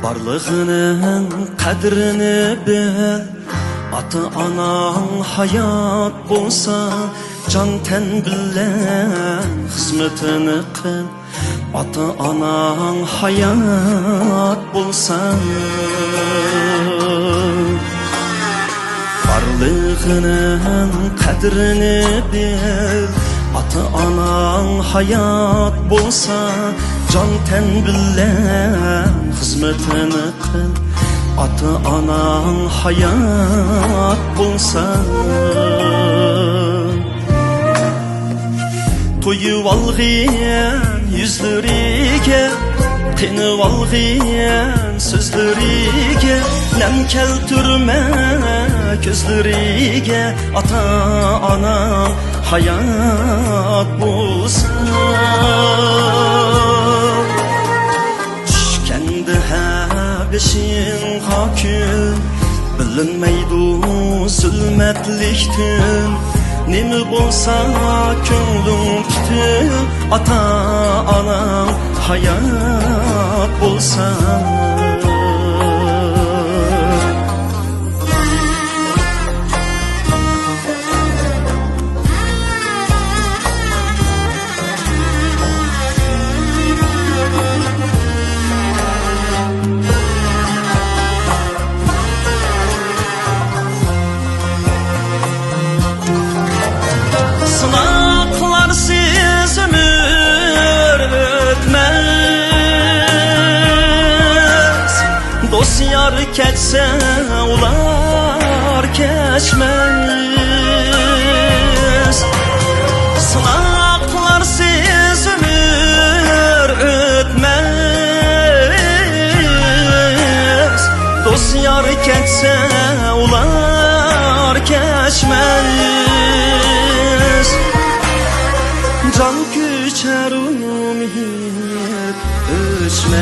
Barlığının kadrini bil, ata-anan hayat bolsa, can ten bilen hizmetini kıl. Ata-anan hayat bolsa, barlığının kadrini bil, ata-anan hayat bolsa, can ten bilen hizmetini kıl. Ata-anan hayat bolsa, toyup algıyan yüzleriga, qenip algıyan sözleriga, nem keltirme gözleriga. Ata-anan hayat bolsa, düşkendi beşin haküm, bilinmeydu zulmetlik tün. Nemi bolsa könglim tutur, ata-anan hayat bolsa. Sınaklarsiz ömür ötmez, dost yar keçse ular keçmez. Sınaklarsiz ömür ötmez, dost yar keçse ular keçmez. Can küçer umid ölçmez,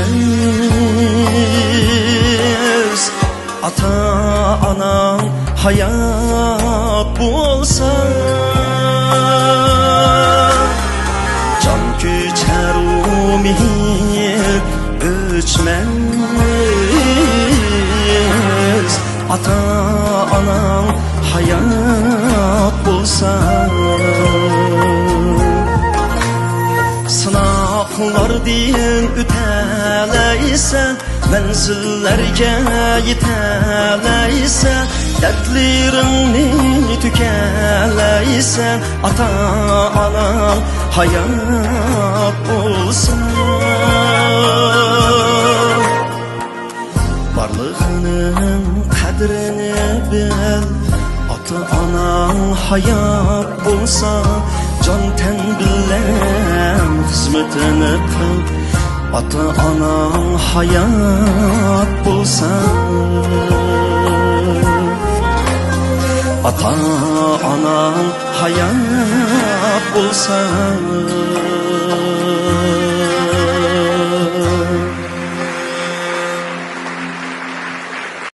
ata-anan hayat bolsa. Can küçer umid ölçmez, ata-anan hayat bolsa. Sınaklar din öteleyse, menzillerge yeteleyse, dertlerini tükeleyse, ata-anan hayat olsun. Varlığının kadrini bil, ata-anan hayat olsa, can ten bilen hizmetini kıl. Ata-anan hayat bolsa, ata-anan hayat bolsa.